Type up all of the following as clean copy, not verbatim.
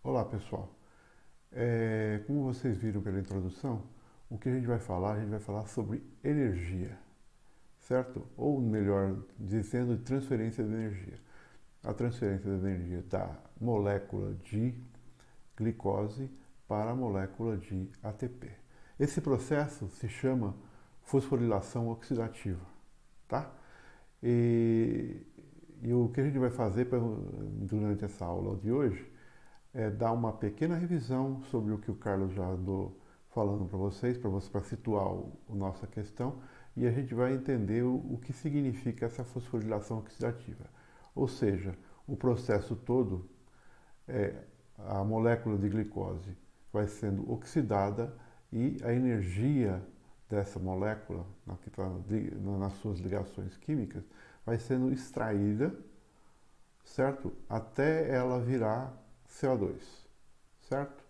Olá pessoal, como vocês viram pela introdução, o que a gente vai falar? A gente vai falar sobre energia, certo? Ou melhor dizendo, transferência de energia. A transferência de energia da molécula de glicose para a molécula de ATP. Esse processo se chama fosforilação oxidativa, tá? E, e o que a gente vai fazer durante essa aula de hoje dar uma pequena revisão sobre o que o Carlos já andou falando para vocês, para situar a nossa questão, e a gente vai entender o que significa essa fosforilação oxidativa. Ou seja, o processo todo, a molécula de glicose vai sendo oxidada e a energia dessa molécula, nas suas ligações químicas, vai sendo extraída, certo? Até ela virar CO2, certo?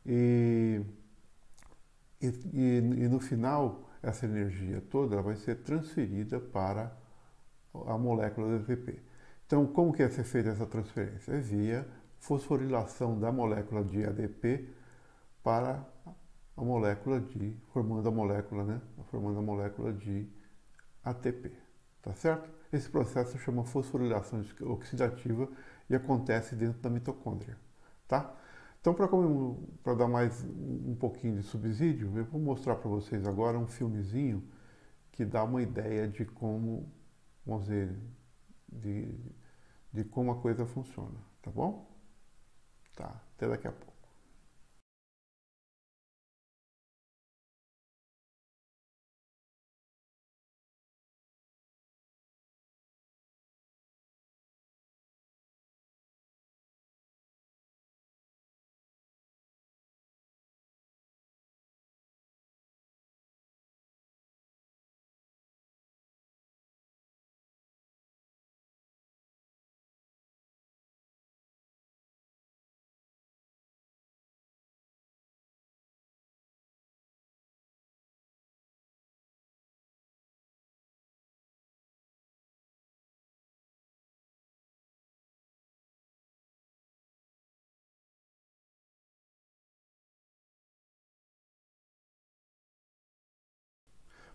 E, e no final, essa energia toda vai ser transferida para a molécula de ATP. Então, como que é ser feita essa transferência? É via fosforilação da molécula de ADP para a molécula formando a molécula, né? Formando a molécula de ATP, tá certo? Esse processo se chama fosforilação oxidativa e acontece dentro da mitocôndria, tá? Então, para dar mais um pouquinho de subsídio, eu vou mostrar para vocês agora um filmezinho que dá uma ideia de como, vamos dizer, de como a coisa funciona, tá bom? Tá, até daqui a pouco.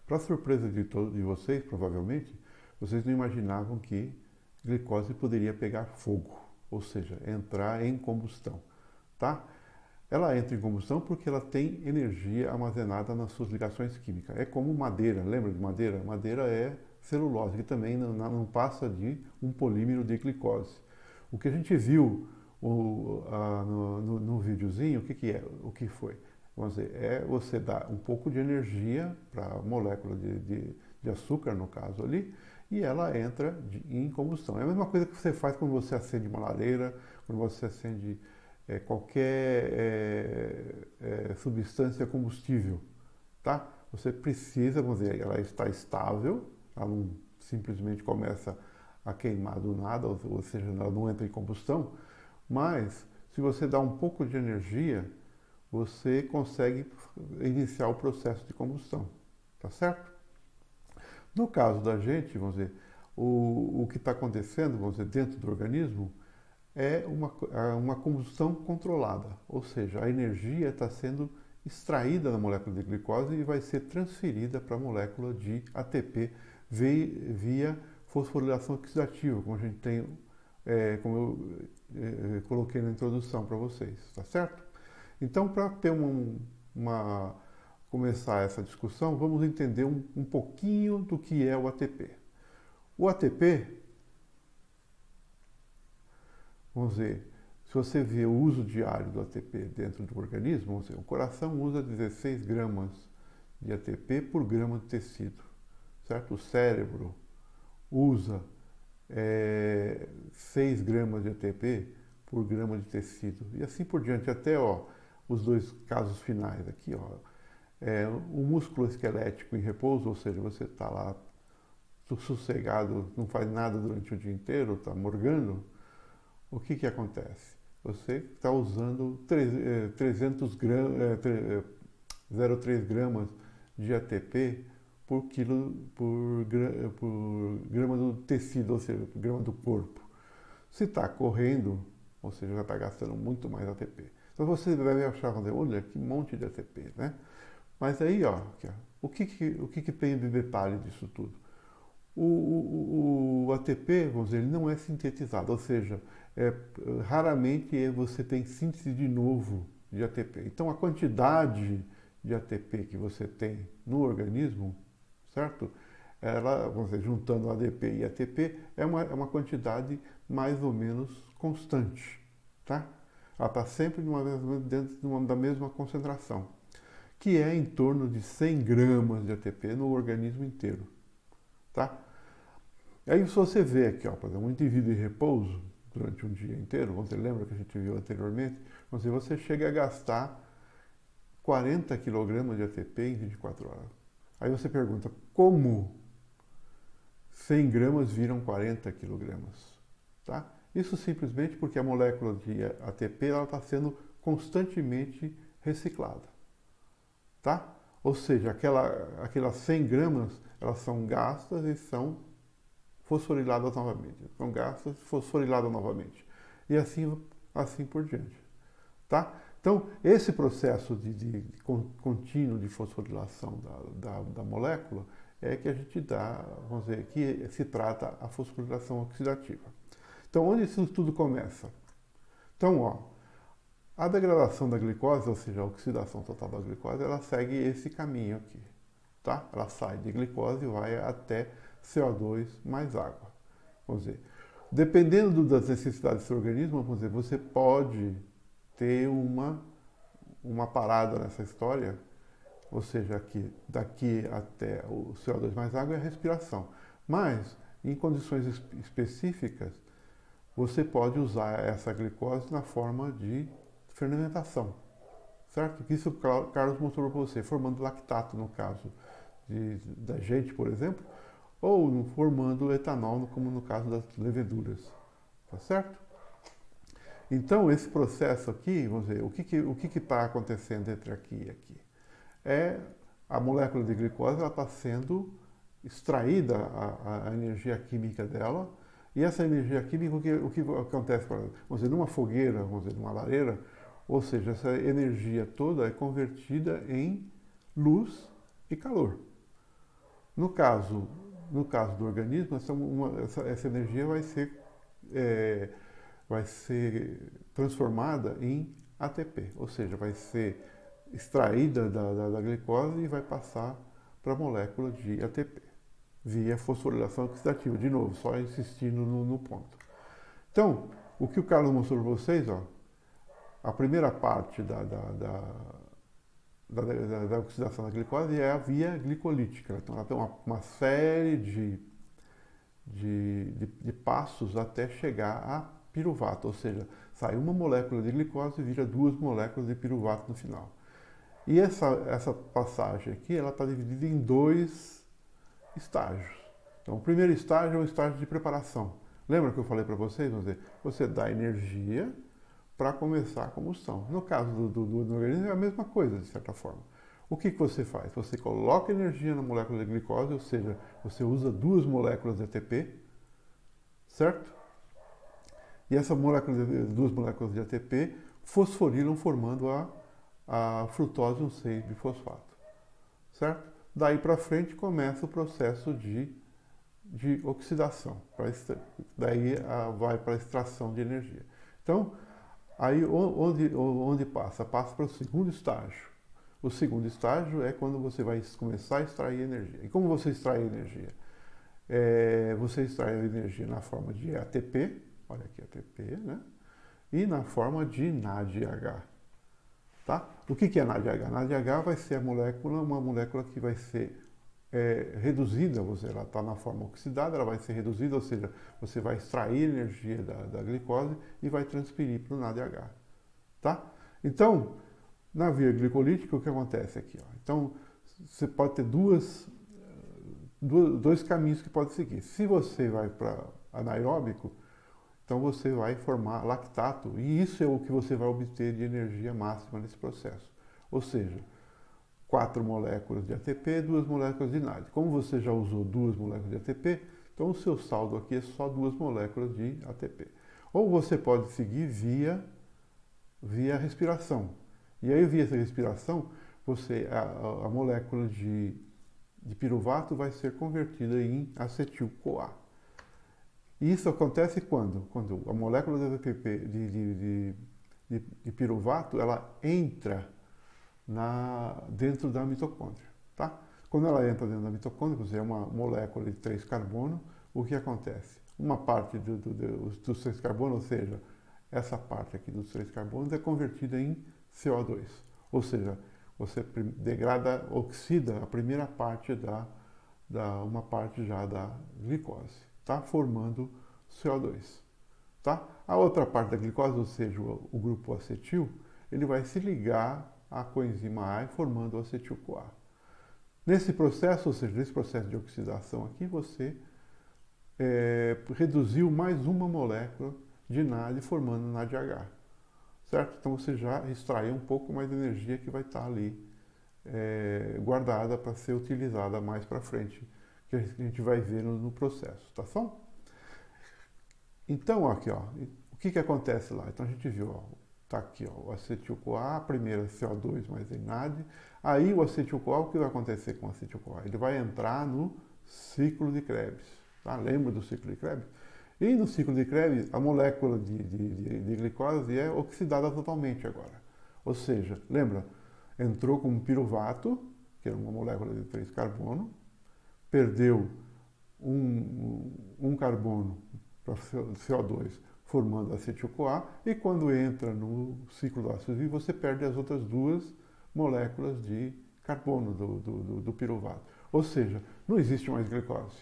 Para surpresa de todos de vocês, provavelmente, vocês não imaginavam que glicose poderia pegar fogo, ou seja, entrar em combustão, tá? Ela entra em combustão porque ela tem energia armazenada nas suas ligações químicas. É como madeira, lembra de madeira? Madeira é celulose, que também não passa de um polímero de glicose. O que a gente viu no videozinho, que é? O que foi? Vamos dizer, você dar um pouco de energia para a molécula de açúcar, no caso ali, e ela entra em combustão. É a mesma coisa que você faz quando você acende uma lareira, quando você acende qualquer substância combustível, tá? Você precisa, vamos dizer, ela está estável, ela não simplesmente começa a queimar do nada, ou seja, ela não entra em combustão, mas se você dá um pouco de energia, você consegue iniciar o processo de combustão, tá certo? No caso da gente, vamos dizer, o que está acontecendo, vamos dizer, dentro do organismo, uma combustão controlada, ou seja, a energia está sendo extraída da molécula de glicose e vai ser transferida para a molécula de ATP via fosforilação oxidativa, como a gente tem, como eu coloquei na introdução para vocês, tá certo? Então, para ter começar essa discussão, vamos entender um pouquinho do que é o ATP. O ATP, vamos ver, se você vê o uso diário do ATP dentro do organismo, vamos ver, o coração usa 16 gramas de ATP por grama de tecido, certo? O cérebro usa 6 gramas de ATP por grama de tecido, e assim por diante, até os dois casos finais aqui, o músculo esquelético em repouso, ou seja, você está lá sossegado, não faz nada durante o dia inteiro, está morgando. O que acontece? Você está usando 0,3 gramas de ATP por grama do tecido, ou seja, por grama do corpo. Se está correndo, ou seja, já está gastando muito mais ATP. Então você deve achar, olha, que monte de ATP, né? Mas aí, ó, aqui, ó, o que tem de detalhe disso tudo? O ATP, vamos dizer, ele não é sintetizado, ou seja, raramente você tem síntese de novo de ATP. Então a quantidade de ATP que você tem no organismo, certo? Ela, vamos dizer, juntando ADP e ATP, é uma quantidade mais ou menos constante, tá? Ela está sempre dentro da mesma concentração, que é em torno de 100 gramas de ATP no organismo inteiro, tá? Aí se você vê aqui, ó, por exemplo, um indivíduo em repouso durante um dia inteiro, você lembra que a gente viu anteriormente, você chega a gastar 40 kg de ATP em 24 horas. Aí você pergunta, como 100 gramas viram 40 kg? Tá? Isso simplesmente porque a molécula de ATP está sendo constantemente reciclada. Tá? Ou seja, aquelas 100 gramas, elas são gastas e são fosforiladas novamente. São gastas e fosforiladas novamente. E assim por diante. Tá? Então, esse processo de contínuo de fosforilação da molécula é que a gente dá, vamos dizer, que se trata a fosforilação oxidativa. Então, onde isso tudo começa? Então, ó, a degradação da glicose, ou seja, a oxidação total da glicose, ela segue esse caminho aqui, tá? Ela sai de glicose e vai até CO2 mais água. Vamos dizer, dependendo das necessidades do seu organismo, vamos dizer, você pode ter uma parada nessa história, ou seja, daqui até o CO2 mais água é a respiração. Mas, em condições específicas, você pode usar essa glicose na forma de fermentação, certo? Isso o Carlos mostrou para você, formando lactato no caso da gente, por exemplo, ou formando etanol, como no caso das leveduras, tá certo? Então, esse processo aqui, vamos ver, o que está acontecendo entre aqui e aqui? A molécula de glicose está sendo extraída, a energia química dela, e essa energia química, o que acontece, vamos dizer, numa fogueira, vamos dizer, numa lareira, ou seja, essa energia toda é convertida em luz e calor. No caso do organismo, essa energia vai ser transformada em ATP, ou seja, vai ser extraída da glicose e vai passar para a molécula de ATP, via fosforilação oxidativa. De novo, só insistindo no ponto. Então, o que o Carlos mostrou para vocês, ó, a primeira parte da oxidação da glicose é a via glicolítica. Então, ela tem uma série de passos até chegar a piruvato, ou seja, sai uma molécula de glicose e vira 2 moléculas de piruvato no final. E essa passagem aqui, ela está dividida em 2 estágios. Então, o primeiro estágio é o estágio de preparação. Lembra que eu falei para vocês? Você dá energia para começar a combustão. No caso do organismo é a mesma coisa, de certa forma. O que você faz? Você coloca energia na molécula de glicose, ou seja, você usa 2 moléculas de ATP, certo? E essa 2 moléculas de ATP fosforilam formando a frutose 1,6-bifosfato, certo? Daí para frente começa o processo de oxidação, daí vai para a extração de energia. Então, aí onde passa? Passa para o segundo estágio. O segundo estágio é quando você vai começar a extrair energia. E como você extrai energia? Você extrai energia na forma de ATP, olha aqui ATP, né? E na forma de NADH. Tá? O que é NADH? NADH vai ser uma molécula que vai ser reduzida, ela está na forma oxidada, ela vai ser reduzida, ou seja, você vai extrair energia da glicose e vai transferir para o NADH. Tá? Então, na via glicolítica, o que acontece aqui? Ó? Então, você pode ter dois caminhos que pode seguir. Se você vai para anaeróbico, então você vai formar lactato, e isso é o que você vai obter de energia máxima nesse processo. Ou seja, 4 moléculas de ATP, 2 moléculas de NAD. Como você já usou 2 moléculas de ATP, então o seu saldo aqui é só 2 moléculas de ATP. Ou você pode seguir via respiração. E aí, via essa respiração, a molécula de piruvato vai ser convertida em acetil-CoA. Isso acontece quando? Quando a molécula de piruvato ela entra dentro da mitocôndria. Tá? Quando ela entra dentro da mitocôndria, você é uma molécula de 3 carbono, o que acontece? Uma parte dos 3 carbonos, ou seja, essa parte aqui dos 3 carbonos é convertida em CO2. Ou seja, você degrada, oxida a primeira parte uma parte já da glicose, tá? Formando CO2. Tá? A outra parte da glicose, ou seja, o grupo acetil, ele vai se ligar à coenzima A formando o acetil-CoA. Nesse processo, ou seja, nesse processo de oxidação aqui, você reduziu mais uma molécula de NAD formando NADH. Certo? Então você já extraiu um pouco mais de energia que vai estar ali guardada para ser utilizada mais para frente, que a gente vai ver no processo, tá bom? Então, aqui, ó, o que acontece lá? Então a gente viu, ó, tá aqui, ó, o acetil-CoA, primeiro CO2 mais NAD. Aí o acetil-CoA, o que vai acontecer com o acetil-CoA? Ele vai entrar no ciclo de Krebs, tá? Lembra do ciclo de Krebs? E no ciclo de Krebs, a molécula de glicose é oxidada totalmente agora. Ou seja, lembra, entrou com um piruvato, que era uma molécula de 3 carbono, perdeu um carbono para CO2, formando acetil-CoA, e quando entra no ciclo do ácido vivo, você perde as outras 2 moléculas de carbono do piruvato. Ou seja, não existe mais glicose.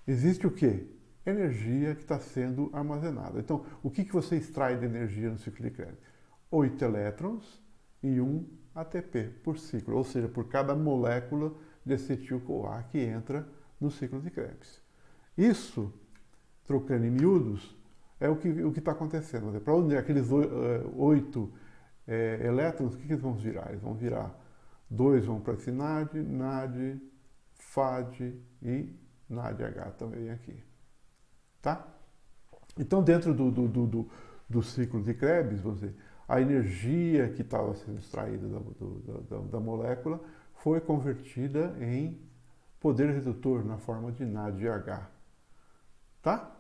Existe o quê? Energia que está sendo armazenada. Então, o que você extrai de energia no ciclo de Krebs? 8 elétrons e 1 ATP por ciclo, ou seja, por cada molécula de acetil-CoA que entra no ciclo de Krebs. Isso, trocando em miúdos, é o que está acontecendo. Para onde aqueles 8 elétrons, o que eles vão virar? Eles vão virar 2 vão para esse NAD, NAD, FAD e NADH também aqui. Tá? Então, dentro do ciclo de Krebs, a energia que estava sendo extraída da molécula foi convertida em poder redutor na forma de NADH. Tá?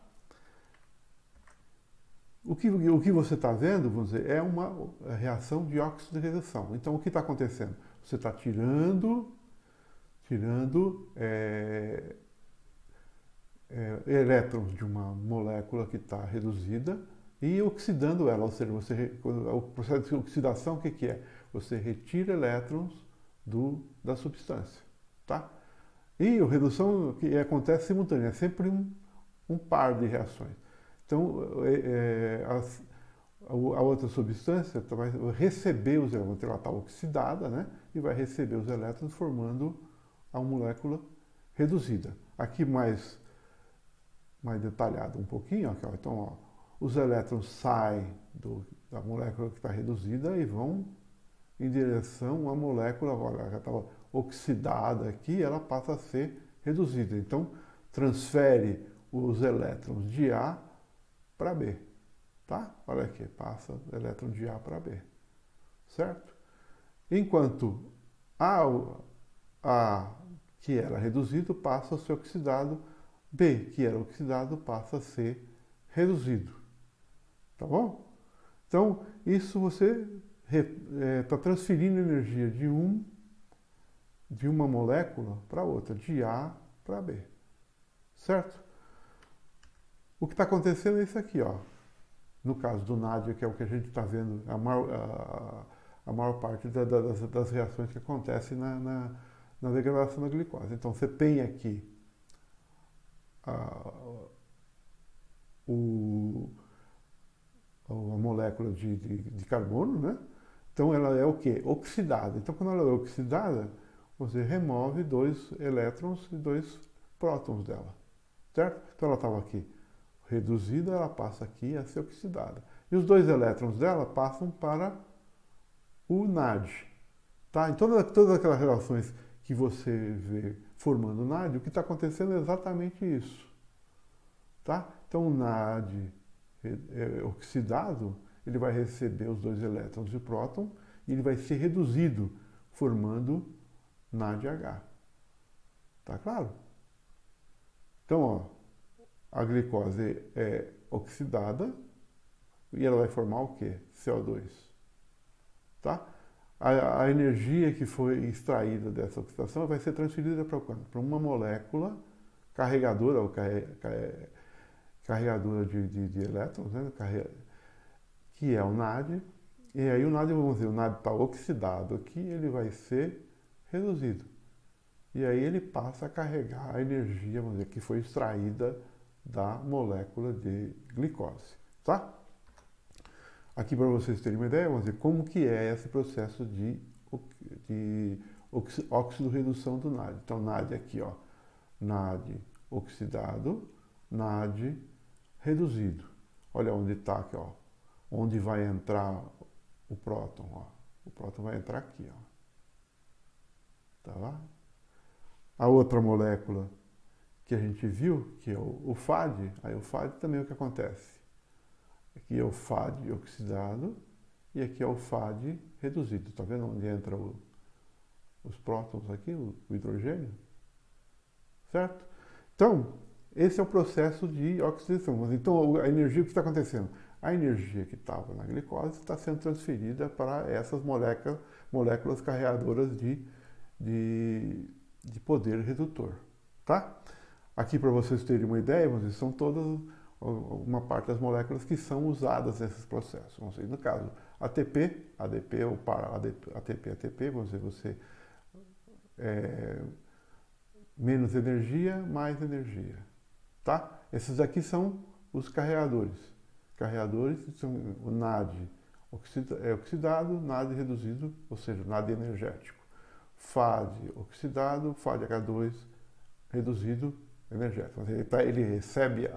O que você está vendo, vamos dizer, é uma reação de óxido de redução. Então, o que está acontecendo? Você está tirando elétrons de uma molécula que está reduzida e oxidando ela, ou seja, o processo de oxidação, o que é? Você retira elétrons da substância, tá? E a redução que acontece simultânea, é sempre um par de reações. Então, a outra substância vai receber os elétrons, ela está oxidada, né? E vai receber os elétrons formando a molécula reduzida. Aqui mais detalhado um pouquinho, ó, então, ó, os elétrons saem da molécula que está reduzida e vão em direção à molécula, olha, ela já estava oxidada aqui, ela passa a ser reduzida. Então, transfere os elétrons de A para B, tá? Olha aqui, passa o elétron de A para B, certo? Enquanto A que era reduzido passa a ser oxidado, B que era oxidado passa a ser reduzido, tá bom? Então, isso você está transferindo energia de uma molécula para outra, de A para B, certo? O que está acontecendo é isso aqui, ó. No caso do NAD, que é o que a gente está vendo, a maior parte das reações que acontecem na degradação da glicose. Então, você tem aqui a molécula de carbono, né? Então, ela é o quê? Oxidada. Então, quando ela é oxidada, você remove 2 elétrons e 2 prótons dela, certo? Então, ela estava aqui reduzida, ela passa aqui a ser oxidada. E os 2 elétrons dela passam para o NAD. Tá? Em todas aquelas relações que você vê formando o NAD, o que está acontecendo é exatamente isso. Tá? Então o NAD oxidado, ele vai receber os dois elétrons de próton e ele vai ser reduzido, formando NADH. Tá claro? Então, ó, a glicose é oxidada e ela vai formar o quê? CO2. Tá? A energia que foi extraída dessa oxidação vai ser transferida para quando? Para uma molécula carregadora, ou carregadora de elétrons, né? Que é o NAD. E aí o NAD, vamos dizer, o NAD está oxidado aqui, ele vai ser reduzido. E aí ele passa a carregar a energia, vamos dizer, que foi extraída da molécula de glicose, tá? Aqui para vocês terem uma ideia, vamos dizer, como que é esse processo de óxido-redução do NAD. Então, NAD aqui, ó, NAD oxidado, NAD reduzido. Olha onde está aqui, ó, onde vai entrar o próton, ó. O próton vai entrar aqui, ó. Tá lá? A outra molécula que a gente viu, que é o FAD, aí o FAD também é o que acontece. Aqui é o FAD oxidado e aqui é o FAD reduzido. Tá vendo onde entra os prótons aqui, o hidrogênio? Certo? Então, esse é o processo de oxidação. Então, a energia, o que está acontecendo? A energia que estava na glicose está sendo transferida para essas moléculas carregadoras de poder redutor. Tá? Aqui, para vocês terem uma ideia, são todas uma parte das moléculas que são usadas nesses processos. Vamos dizer, no caso, ATP, ADP ou para ATP, ATP, vamos dizer, você menos energia, mais energia. Tá? Esses aqui são os carregadores. Carregadores são o NAD oxidado, NAD reduzido, ou seja, NAD energético. FAD oxidado, FADH2 reduzido, energético. Ele recebe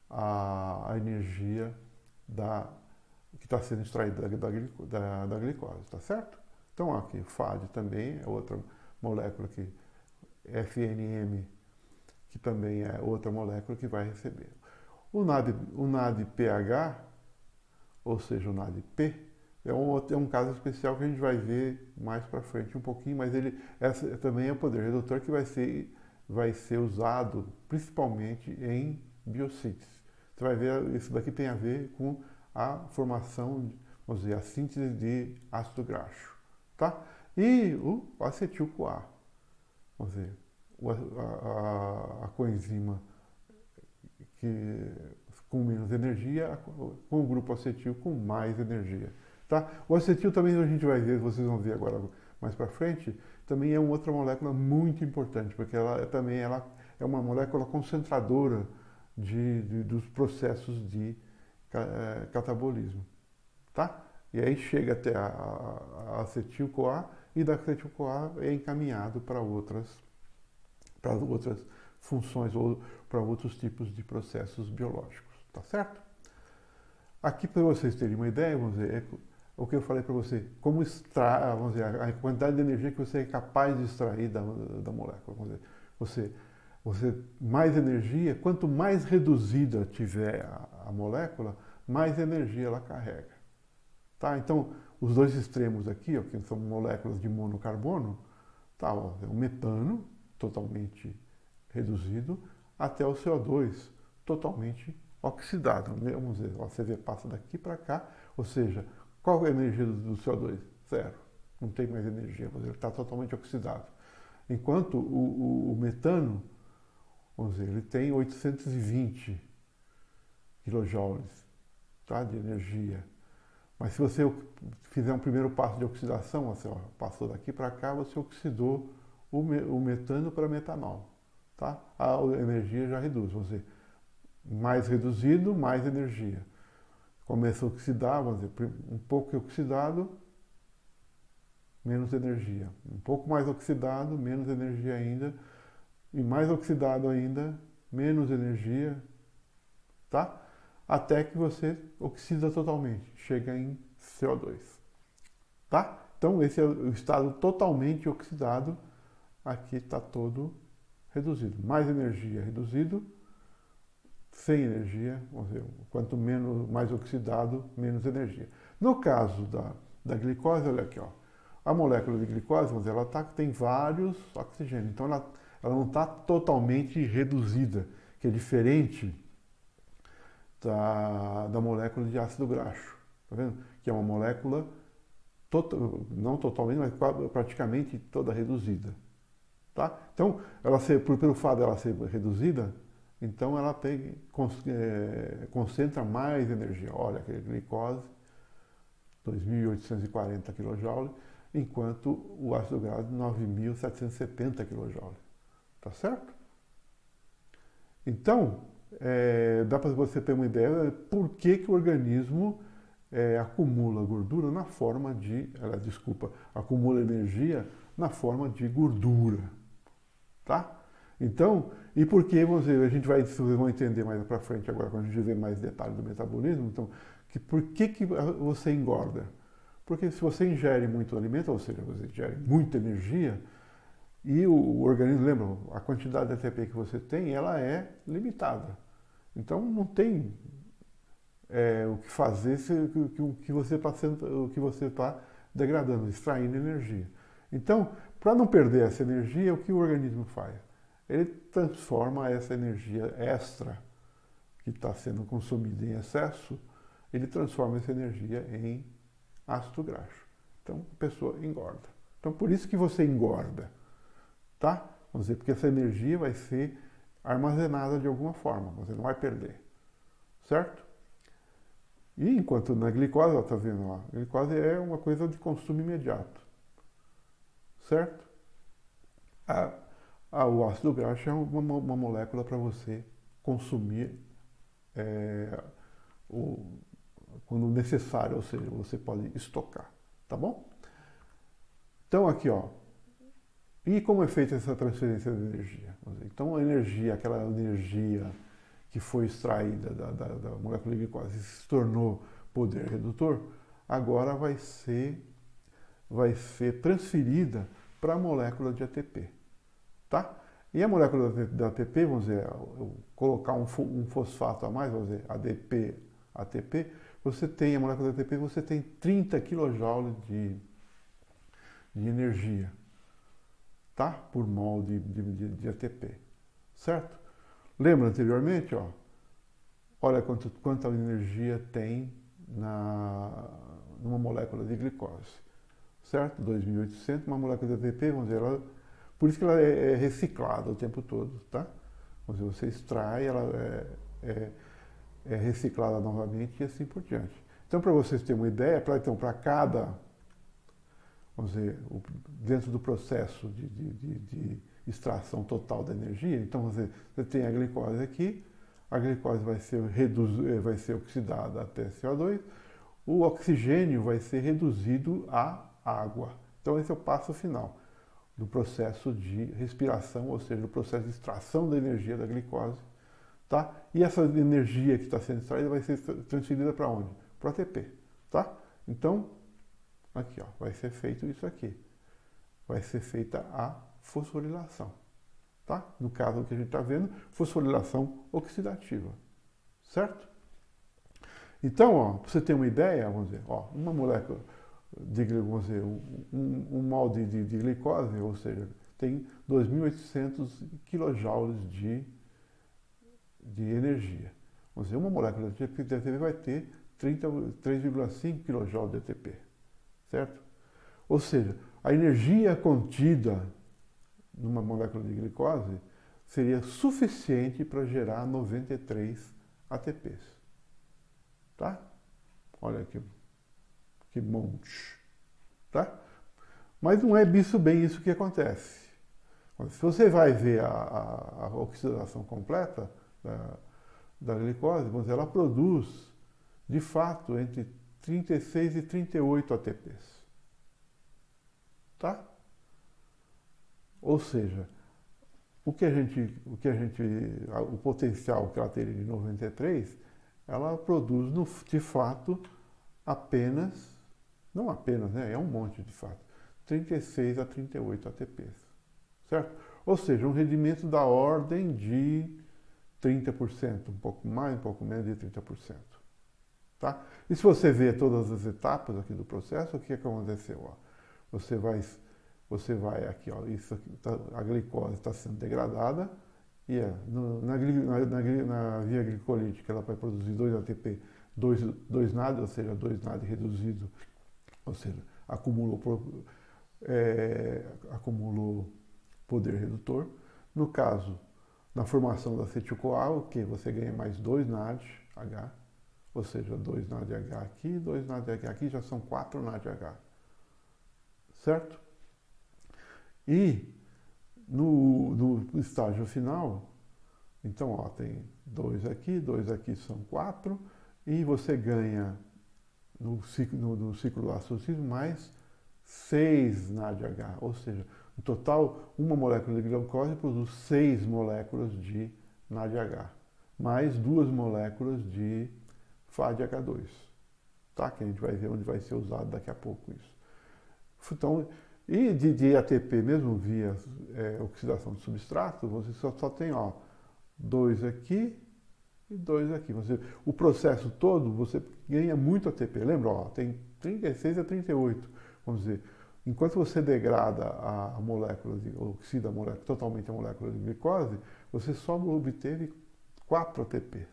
a energia que está sendo extraída da glicose, tá certo? Então aqui, o FAD também é outra molécula que FNM, que também é outra molécula que vai receber. O NADPH, ou seja, o NADP, é um caso especial que a gente vai ver mais para frente um pouquinho, mas essa também é o poder redutor que vai ser usado principalmente em biossíntese. Você vai ver, isso daqui tem a ver com a formação, vamos dizer, a síntese de ácido graxo, tá? E o acetil-CoA, vamos dizer, a coenzima com menos energia, com o grupo acetil com mais energia, tá? O acetil também a gente vai ver, vocês vão ver agora mais para frente, também é uma outra molécula muito importante, porque ela é uma molécula concentradora dos processos de catabolismo, tá? E aí chega até a acetil-CoA e da acetil-CoA é encaminhado para outras funções ou para outros tipos de processos biológicos, tá certo? Aqui para vocês terem uma ideia, vamos dizer, o que eu falei para você, como extrair, vamos dizer, a quantidade de energia que você é capaz de extrair da molécula. Vamos dizer, você mais energia, quanto mais reduzida tiver a molécula, mais energia ela carrega. Tá? Então, os dois extremos aqui, ó, que são moléculas de monocarbono, tá, ó, é o metano, totalmente reduzido, até o CO2, totalmente oxidado. Vamos dizer, ó, você vê, passa daqui para cá, ou seja, qual é a energia do CO2? Zero. Não tem mais energia, ele está totalmente oxidado. Enquanto o metano, vamos dizer, ele tem 820 kJ, tá, de energia. Mas se você fizer um primeiro passo de oxidação, assim, ó, passou daqui para cá, você oxidou o metano para metanol. Tá? A energia já reduz. Vamos dizer, mais reduzido, mais energia. Começa a oxidar, vamos dizer, um pouco oxidado, menos energia. Um pouco mais oxidado, menos energia ainda. E mais oxidado ainda, menos energia. Tá? Até que você oxida totalmente, chega em CO2. Tá? Então esse é o estado totalmente oxidado, aqui está todo reduzido. Mais energia reduzido, sem energia, vamos dizer, quanto menos, mais oxidado, menos energia. No caso da glicose, olha aqui, ó, a molécula de glicose, vamos dizer, tem vários oxigênios, então ela não está totalmente reduzida, que é diferente da molécula de ácido graxo, tá vendo? Que é uma molécula não totalmente, mas praticamente toda reduzida, tá? Então, pelo fato dela ser reduzida, então ela concentra mais energia. Olha, aquele glicose, 2.840 kJ, enquanto o ácido graxo, 9.770 kJ. Tá certo? Então, dá para você ter uma ideia por que o organismo acumula gordura na forma acumula energia na forma de gordura. Tá? Então, e por que, vocês vão entender mais para frente agora, quando a gente ver mais detalhes do metabolismo, então, por que você engorda? Porque se você ingere muito alimento, ou seja, você ingere muita energia, e o organismo, lembra, a quantidade de ATP que você tem, ela é limitada. Então, não tem o que fazer o que você está degradando, extraindo energia. Então, para não perder essa energia, o que o organismo faz? Ele transforma essa energia extra que está sendo consumida em excesso, ele transforma essa energia em ácido graxo. Então, a pessoa engorda. Então, por isso que você engorda, tá? Vamos dizer, porque essa energia vai ser armazenada de alguma forma, você não vai perder, certo? E enquanto na glicose, ó, tá vendo lá, a glicose é uma coisa de consumo imediato, certo? O ácido graxo é uma molécula para você consumir quando necessário, ou seja, você pode estocar, tá bom? Então aqui, ó, e como é feita essa transferência de energia? Então a energia, aquela energia que foi extraída da molécula de glicose e se tornou poder redutor, agora vai ser transferida para a molécula de ATP, tá? E a molécula da ATP, vamos dizer, colocar um fosfato a mais, vamos dizer, ADP, ATP, a molécula da ATP, você tem 30 kJ de energia, tá? Por mol de ATP, certo? Lembra anteriormente, ó? Olha quanta energia tem numa molécula de glicose, certo? 2.800, uma molécula de ATP, vamos dizer, por isso que ela é reciclada o tempo todo, tá? Você extrai, ela é reciclada novamente e assim por diante. Então, para vocês terem uma ideia, para cada, vamos dizer, dentro do processo de extração total da energia, então você tem a glicose aqui, a glicose vai ser oxidada até CO2, o oxigênio vai ser reduzido a água. Então esse é o passo final do processo de respiração, ou seja, do processo de extração da energia da glicose, tá? E essa energia que está sendo extraída vai ser transferida para onde? Para o ATP, tá? Então, aqui, ó, vai ser feito isso aqui. Vai ser feita a fosforilação, tá? No caso que a gente está vendo, fosforilação oxidativa, certo? Então, ó, para você ter uma ideia, vamos dizer, ó, uma molécula vamos dizer, um mol de glicose, ou seja, tem 2.800 kJ de energia. Vamos dizer, uma molécula de ATP vai ter 3,5 kJ de ATP, certo? Ou seja, a energia contida numa molécula de glicose seria suficiente para gerar 93 ATPs, tá? Olha aqui. Que monte, tá? Mas não é bem isso que acontece. Se você vai ver a oxidação completa da glicose, ela produz, de fato, entre 36 e 38 ATPs, tá? Ou seja, o potencial que ela teria de 93, ela produz, de fato, não apenas, né? É um monte de fato. 36 a 38 ATPs, certo? Ou seja, um rendimento da ordem de 30%, um pouco mais, um pouco menos de 30%. Tá? E se você ver todas as etapas aqui do processo, o que aconteceu? Ó? Você vai aqui, ó, isso aqui, a glicose está sendo degradada e na via glicolítica ela vai produzir 2 ATP, 2 NAD, ou seja, 2 NAD reduzido, ou seja, acumulou poder redutor. No caso, na formação da acetil-CoA, que você ganha mais 2 NADH, ou seja, 2 NADH aqui, 2 NADH aqui, já são 4 NADH. Certo? E no estágio final, então, ó, tem 2 aqui são 4, e você ganha no ciclo do ácido cítrico mais 6 NADH, ou seja, no total, uma molécula de glicose produz 6 moléculas de NADH, mais 2 moléculas de FADH2, tá? Que a gente vai ver onde vai ser usado daqui a pouco isso. Então, e de ATP, mesmo via oxidação de substrato, você só tem, ó, 2 aqui e 2 aqui. O processo todo, você ganha muito ATP. Lembra, ó, tem 36 a 38, vamos dizer. Enquanto você degrada a molécula, oxida a molécula, totalmente a molécula de glicose, você só obteve 4 ATP,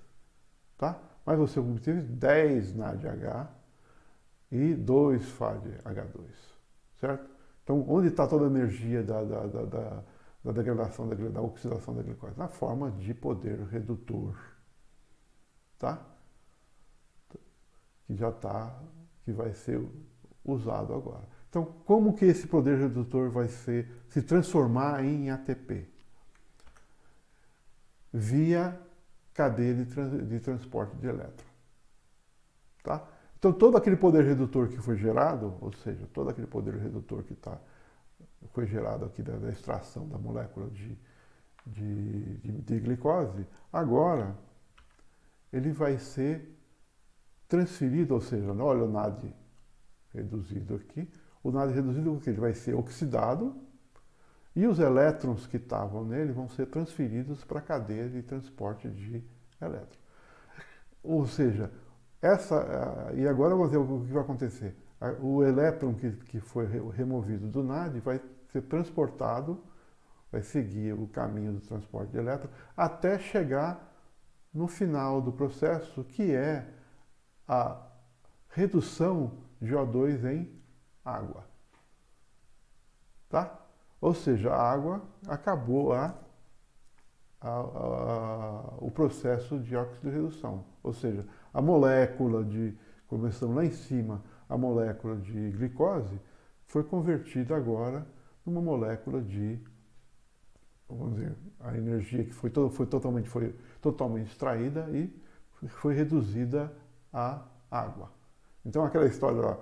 tá? Mas você obteve 10 NADH e 2 FADH2, certo? Então, onde está toda a energia da degradação, da oxidação da glicose? Na forma de poder redutor, tá? Que vai ser usado agora. Então, como que esse poder redutor vai se transformar em ATP? Via cadeia de transporte de elétron. Tá? Então, todo aquele poder redutor que foi gerado, ou seja, todo aquele poder redutor que foi gerado aqui da extração da molécula de glicose, agora ele vai ser transferido, ou seja, olha o NAD reduzido aqui, o NAD reduzido o que ele vai ser oxidado e os elétrons que estavam nele vão ser transferidos para a cadeia de transporte de elétrons. Ou seja, e agora vamos ver o que vai acontecer. O elétron que foi removido do NAD vai ser transportado, vai seguir o caminho do transporte de elétrons até chegar no final do processo, que é a redução de O2 em água. Tá? Ou seja, a água acabou o processo de óxido de redução. Ou seja, a molécula começando lá em cima, a molécula de glicose, foi convertida agora numa molécula vamos dizer, a energia que foi totalmente extraída e foi reduzida a água. Então, aquela história lá,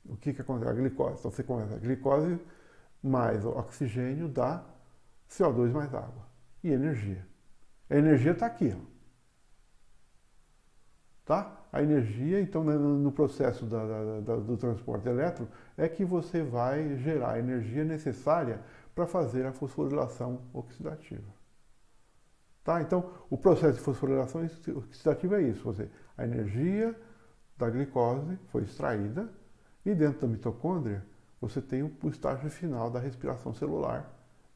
o que acontece? A glicose. Então, você começa a glicose mais oxigênio dá CO2 mais água e energia. A energia está aqui, ó. Tá? A energia, então, no processo do transporte de elétron, é que você vai gerar a energia necessária para fazer a fosforilação oxidativa. Tá? Então, o processo de fosforilação oxidativa é isso. A energia da glicose foi extraída e dentro da mitocôndria você tem o estágio final da respiração celular,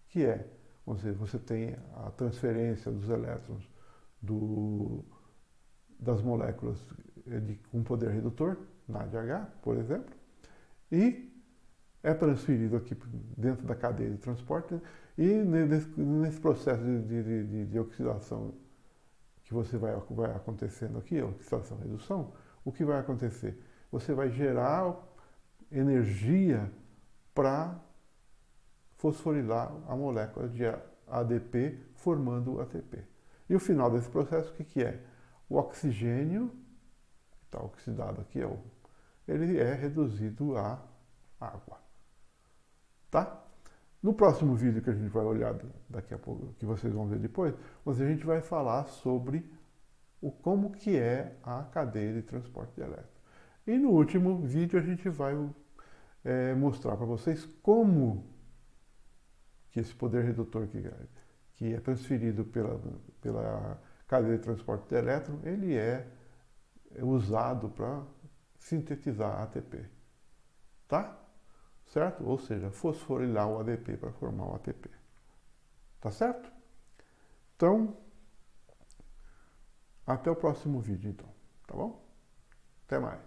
que é, você tem a transferência dos elétrons das moléculas com poder redutor, NADH, por exemplo, e é transferido aqui dentro da cadeia de transporte, e nesse processo de oxidação que vai acontecendo aqui, oxidação-redução, o que vai acontecer? Você vai gerar energia para fosforilar a molécula de ADP, formando ATP. E o final desse processo, o que é? O oxigênio, que está oxidado aqui, ele é reduzido a água. Tá? No próximo vídeo que a gente vai olhar daqui a pouco, que vocês vão ver depois, a gente vai falar sobre como que é a cadeia de transporte de elétrons. E no último vídeo a gente vai mostrar para vocês como que esse poder redutor que é transferido pela cadeia de transporte de elétron, ele é usado para sintetizar ATP, tá? Certo? Ou seja, fosforilar o ADP para formar o ATP. Tá certo? Então, até o próximo vídeo, então. Tá bom? Até mais.